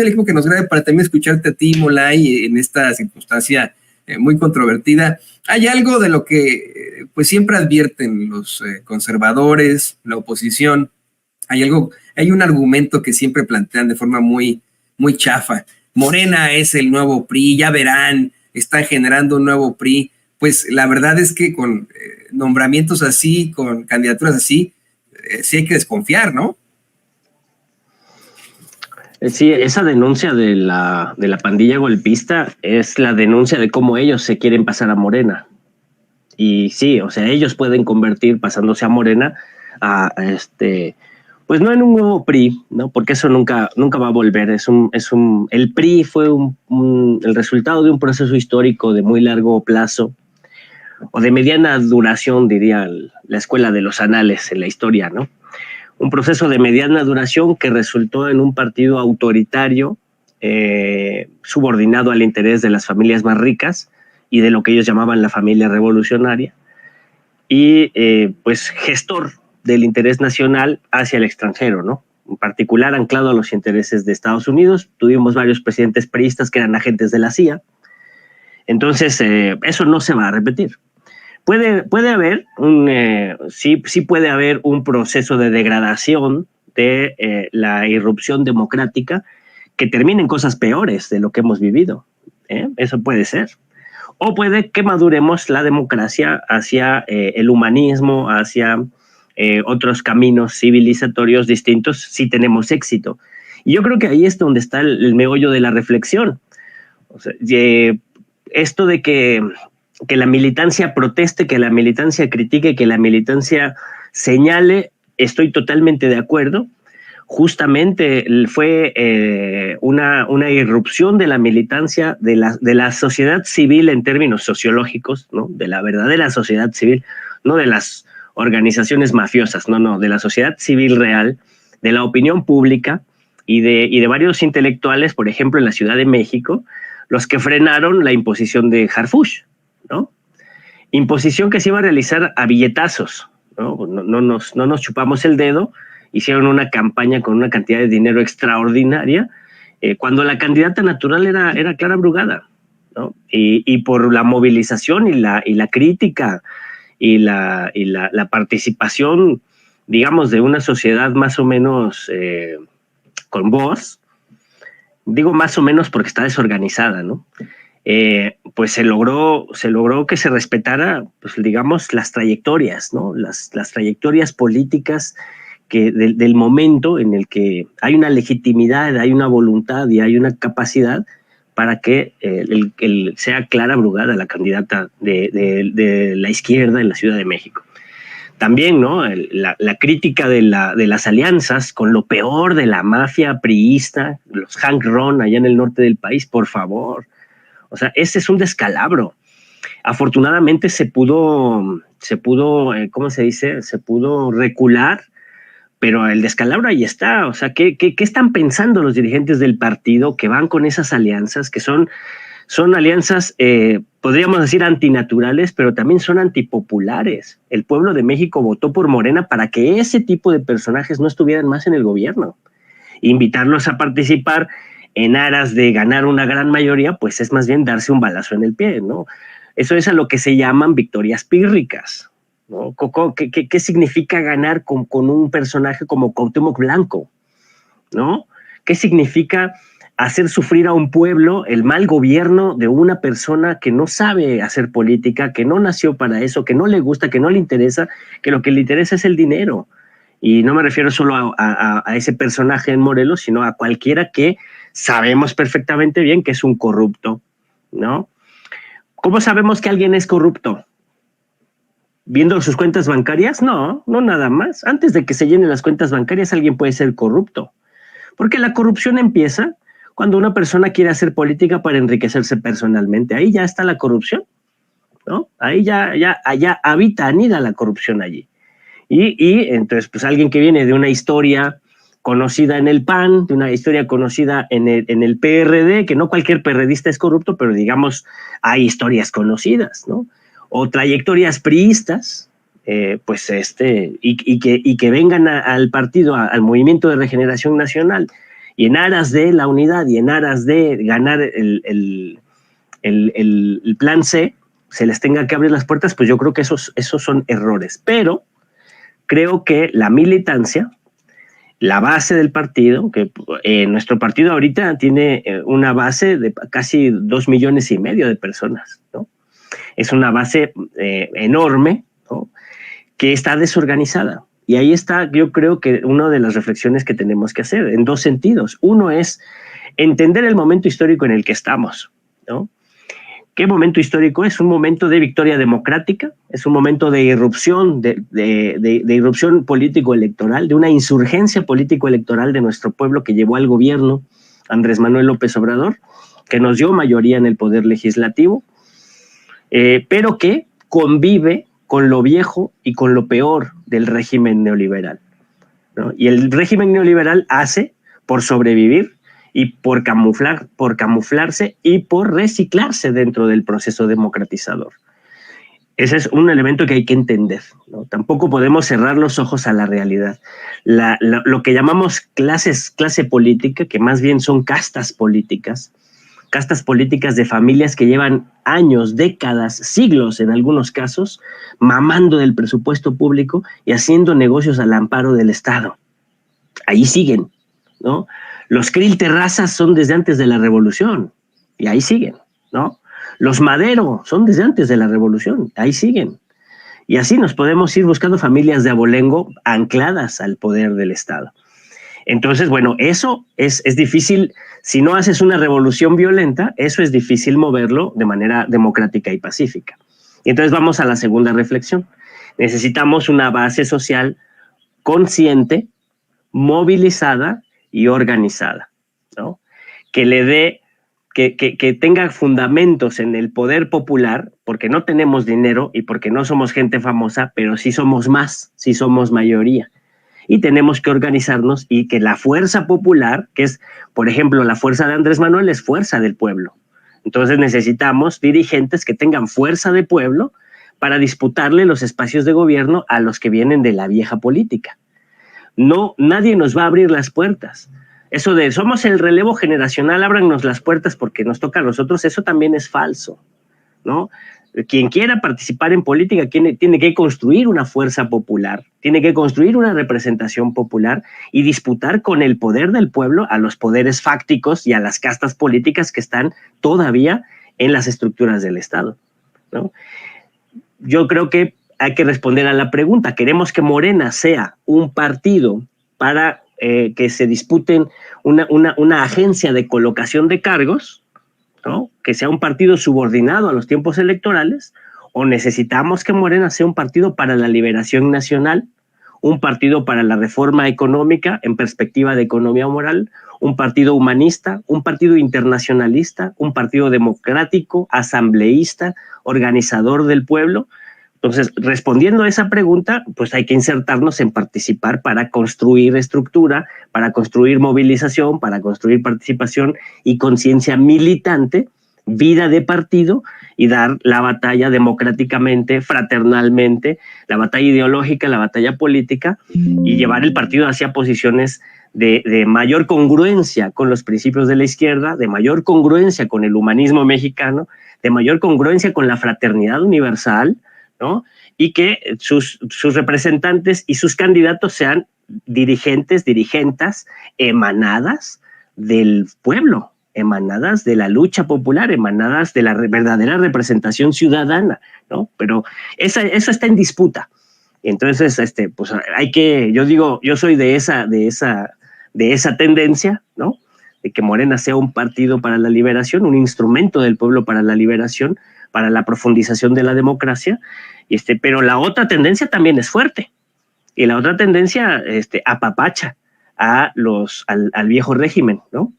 el equipo que nos grabe para también escucharte a ti, Molay, en esta circunstancia muy controvertida. Hay algo de lo que pues siempre advierten los conservadores, la oposición. Hay un argumento que siempre plantean de forma muy, muy chafa. Morena es el nuevo PRI, ya verán, está generando un nuevo PRI. Pues la verdad es que con nombramientos así, con candidaturas así, sí hay que desconfiar, ¿no? Sí, esa denuncia de la pandilla golpista es la denuncia de cómo ellos se quieren pasar a Morena. Y sí, o sea, ellos pueden convertir, pasándose a Morena, pues no en un nuevo PRI, ¿no? Porque eso nunca va a volver. El PRI fue el resultado de un proceso histórico de muy largo plazo, o de mediana duración, diría la escuela de los anales en la historia, ¿no? Un proceso de mediana duración que resultó en un partido autoritario, subordinado al interés de las familias más ricas y de lo que ellos llamaban la familia revolucionaria, y pues gestor del interés nacional hacia el extranjero, ¿no? En particular anclado a los intereses de Estados Unidos. Tuvimos varios presidentes priistas que eran agentes de la CIA. Entonces, eso no se va a repetir. Puede haber sí puede haber un proceso de degradación de la irrupción democrática que termine en cosas peores de lo que hemos vivido. Eso puede ser. O puede que maduremos la democracia hacia el humanismo, hacia otros caminos civilizatorios distintos si tenemos éxito. Y yo creo que ahí es donde está el meollo de la reflexión. O sea, esto de que la militancia proteste, que la militancia critique, que la militancia señale, estoy totalmente de acuerdo. Justamente fue una irrupción de la militancia, de la sociedad civil en términos sociológicos, ¿no? De la verdadera sociedad civil, no de las organizaciones mafiosas, no, de la sociedad civil real, de la opinión pública y de varios intelectuales, por ejemplo, en la Ciudad de México, los que frenaron la imposición de Harfuch, ¿no? Imposición que se iba a realizar a billetazos, ¿no? No nos chupamos el dedo. Hicieron una campaña con una cantidad de dinero extraordinaria, cuando la candidata natural era Clara Brugada, ¿no? Y por la movilización y la crítica y la participación, digamos, de una sociedad más o menos con voz, digo más o menos porque está desorganizada, ¿no? Pues se logró que se respetara, pues digamos, las trayectorias, ¿no? Las trayectorias políticas del momento en el que hay una legitimidad, hay una voluntad y hay una capacidad para que sea Clara Brugada la candidata de la izquierda en la Ciudad de México. También, ¿no? La crítica de las alianzas con lo peor de la mafia priista, los Hank Ron allá en el norte del país, por favor. O sea, ese es un descalabro. Afortunadamente se pudo, ¿cómo se dice? Se pudo recular, pero el descalabro ahí está. O sea, ¿qué están pensando los dirigentes del partido que van con esas alianzas, que son alianzas, podríamos decir, antinaturales, pero también son antipopulares? El pueblo de México votó por Morena para que ese tipo de personajes no estuvieran más en el gobierno. Invitarlos a participar en aras de ganar una gran mayoría, pues es más bien darse un balazo en el pie, ¿no? Eso es a lo que se llaman victorias pírricas, ¿no? ¿Qué significa ganar con un personaje como Cuauhtémoc Blanco, ¿no? ¿Qué significa hacer sufrir a un pueblo el mal gobierno de una persona que no sabe hacer política, que no nació para eso, que no le gusta, que no le interesa, que lo que le interesa es el dinero? Y no me refiero solo a ese personaje en Morelos, sino a cualquiera que sabemos perfectamente bien que es un corrupto, ¿no? ¿Cómo sabemos que alguien es corrupto? ¿Viendo sus cuentas bancarias? No nada más. Antes de que se llenen las cuentas bancarias, alguien puede ser corrupto. Porque la corrupción empieza cuando una persona quiere hacer política para enriquecerse personalmente. Ahí ya está la corrupción, ¿no? Ahí ya habita, anida la corrupción allí. Y entonces, pues alguien que viene de una historia conocida en el PAN, de una historia conocida en el PRD, que no cualquier PRDista es corrupto, pero digamos, hay historias conocidas, ¿no? O trayectorias priistas, pues y que vengan al partido, al Movimiento de Regeneración Nacional, Y en aras de la unidad y en aras de ganar el plan C, se les tenga que abrir las puertas, pues yo creo que esos son errores. Pero creo que la militancia, la base del partido, que nuestro partido ahorita tiene una base de casi 2,5 millones de personas, ¿no? Es una base enorme, ¿no? Que está desorganizada. Y ahí está, yo creo que una de las reflexiones que tenemos que hacer, en dos sentidos. Uno es entender el momento histórico en el que estamos, ¿no? ¿Qué momento histórico es? Un momento de victoria democrática, es un momento de irrupción, de irrupción político-electoral, de una insurgencia político-electoral de nuestro pueblo que llevó al gobierno Andrés Manuel López Obrador, que nos dio mayoría en el poder legislativo, pero que convive con lo viejo y con lo peor del régimen neoliberal, ¿no? Y el régimen neoliberal hace por sobrevivir y por camuflarse y por reciclarse dentro del proceso democratizador. Ese es un elemento que hay que entender, ¿no? Tampoco podemos cerrar los ojos a la realidad. Lo que llamamos clase política, que más bien son castas políticas de familias que llevan años, décadas, siglos en algunos casos, mamando del presupuesto público y haciendo negocios al amparo del Estado. Ahí siguen, ¿no? Los Krill Terrazas son desde antes de la Revolución y ahí siguen, ¿no? Los Madero son desde antes de la Revolución, ahí siguen. Y así nos podemos ir buscando familias de abolengo ancladas al poder del Estado. Entonces, bueno, eso es difícil. Si no haces una revolución violenta, eso es difícil moverlo de manera democrática y pacífica. Y entonces vamos a la segunda reflexión. Necesitamos una base social consciente, movilizada y organizada, ¿no? Que le dé, que tenga fundamentos en el poder popular, porque no tenemos dinero y porque no somos gente famosa, pero sí somos más, sí somos mayoría. Y tenemos que organizarnos y que la fuerza popular, que es, por ejemplo, la fuerza de Andrés Manuel, es fuerza del pueblo. Entonces necesitamos dirigentes que tengan fuerza de pueblo para disputarle los espacios de gobierno a los que vienen de la vieja política. No, nadie nos va a abrir las puertas. Eso de somos el relevo generacional, ábrannos las puertas porque nos toca a nosotros, eso también es falso, ¿no? Quien quiera participar en política tiene que construir una fuerza popular, tiene que construir una representación popular y disputar con el poder del pueblo a los poderes fácticos y a las castas políticas que están todavía en las estructuras del Estado, ¿no? Yo creo que hay que responder a la pregunta. ¿Queremos que Morena sea un partido para que se disputen una agencia de colocación de cargos, ¿no? Que sea un partido subordinado a los tiempos electorales? ¿O necesitamos que Morena sea un partido para la liberación nacional, un partido para la reforma económica en perspectiva de economía moral, un partido humanista, un partido internacionalista, un partido democrático, asambleísta, organizador del pueblo? Entonces, respondiendo a esa pregunta, pues hay que insertarnos en participar para construir estructura, para construir movilización, para construir participación y conciencia militante, vida de partido, y dar la batalla democráticamente, fraternalmente, la batalla ideológica, la batalla política, y llevar el partido hacia posiciones de mayor congruencia con los principios de la izquierda, de mayor congruencia con el humanismo mexicano, de mayor congruencia con la fraternidad universal, ¿no? Y que sus representantes y sus candidatos sean dirigentas emanadas del pueblo, emanadas de la lucha popular, emanadas de la verdadera representación ciudadana, ¿no? Pero eso está en disputa. Entonces, pues hay que, yo soy de esa tendencia, ¿no? De que Morena sea un partido para la liberación, un instrumento del pueblo para la liberación, para la profundización de la democracia, pero la otra tendencia también es fuerte, y la otra tendencia apapacha al viejo régimen, ¿no?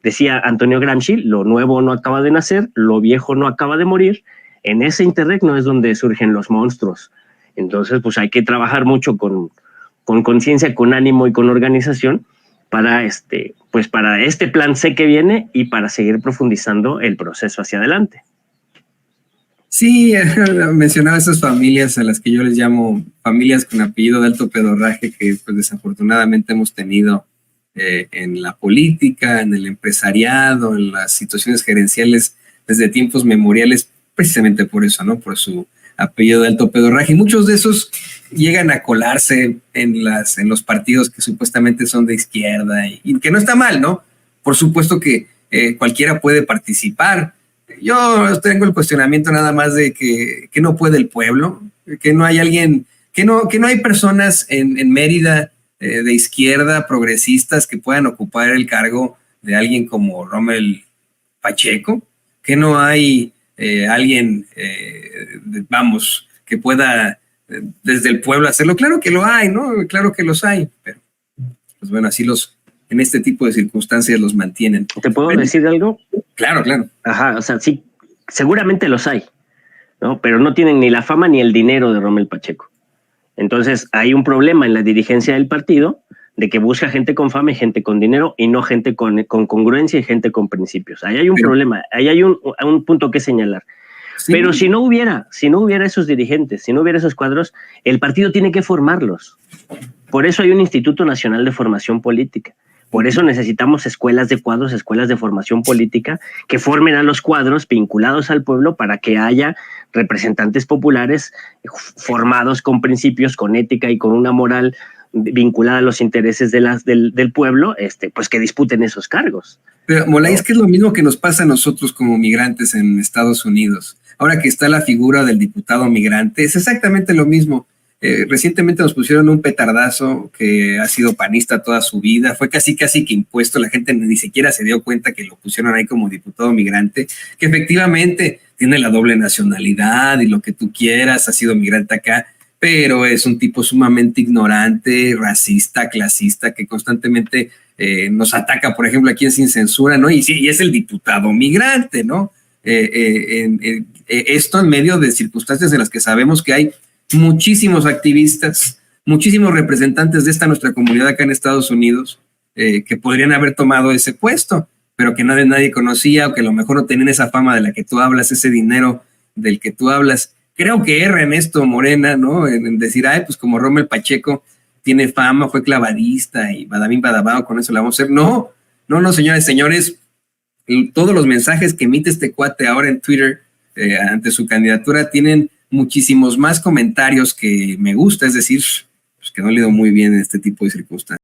Decía Antonio Gramsci, lo nuevo no acaba de nacer, lo viejo no acaba de morir, en ese interregno es donde surgen los monstruos. Entonces, pues hay que trabajar mucho con conciencia, con ánimo y con organización para para este plan C que viene y para seguir profundizando el proceso hacia adelante. Sí, mencionaba esas familias a las que yo les llamo familias con apellido de alto pedorraje que pues desafortunadamente hemos tenido en la política, en el empresariado, en las situaciones gerenciales desde tiempos memoriales, precisamente por eso, ¿no? Por su apellido de alto pedorraje. Y muchos de esos llegan a colarse en los partidos que supuestamente son de izquierda y que no está mal, ¿no? Por supuesto que cualquiera puede participar. Yo tengo el cuestionamiento nada más de que no puede el pueblo, que no hay alguien, que no hay personas en Mérida de izquierda, progresistas, que puedan ocupar el cargo de alguien como Rommel Pacheco, que no hay alguien, vamos, que pueda desde el pueblo hacerlo. Claro que lo hay, ¿no? Claro que los hay, pero pues bueno, así en este tipo de circunstancias los mantienen. ¿Te puedo decir algo? Claro, claro. Ajá, o sea, sí, seguramente los hay, ¿no? Pero no tienen ni la fama ni el dinero de Rommel Pacheco. Entonces hay un problema en la dirigencia del partido de que busca gente con fama y gente con dinero y no gente con congruencia y gente con principios. Ahí hay un problema, ahí hay un punto que señalar. Sí. Pero si no hubiera esos dirigentes, si no hubiera esos cuadros, el partido tiene que formarlos. Por eso hay un Instituto Nacional de Formación Política. Por eso necesitamos escuelas de cuadros, escuelas de formación política que formen a los cuadros vinculados al pueblo para que haya representantes populares formados con principios, con ética y con una moral vinculada a los intereses del pueblo, pues que disputen esos cargos. Pero, Molay, es que es lo mismo que nos pasa a nosotros como migrantes en Estados Unidos. Ahora que está la figura del diputado migrante, es exactamente lo mismo. Recientemente nos pusieron un petardazo que ha sido panista toda su vida, fue casi que impuesto, la gente ni siquiera se dio cuenta que lo pusieron ahí como diputado migrante, que efectivamente tiene la doble nacionalidad y lo que tú quieras, ha sido migrante acá, pero es un tipo sumamente ignorante, racista, clasista, que constantemente nos ataca, por ejemplo, aquí en Sin Censura, ¿no? Y sí, y es el diputado migrante, ¿no? Esto en medio de circunstancias en las que sabemos que hay muchísimos activistas, muchísimos representantes de esta nuestra comunidad acá en Estados Unidos que podrían haber tomado ese puesto, pero que nadie conocía o que a lo mejor no tenían esa fama de la que tú hablas, ese dinero del que tú hablas. Creo que erra en esto Morena, ¿no? En decir, ay, pues como Rommel Pacheco tiene fama, fue clavadista y badabín badabao, con eso la vamos a hacer. No, señores, todos los mensajes que emite este cuate ahora en Twitter ante su candidatura tienen muchísimos más comentarios que me gusta, es decir, pues que no le he ido muy bien en este tipo de circunstancias.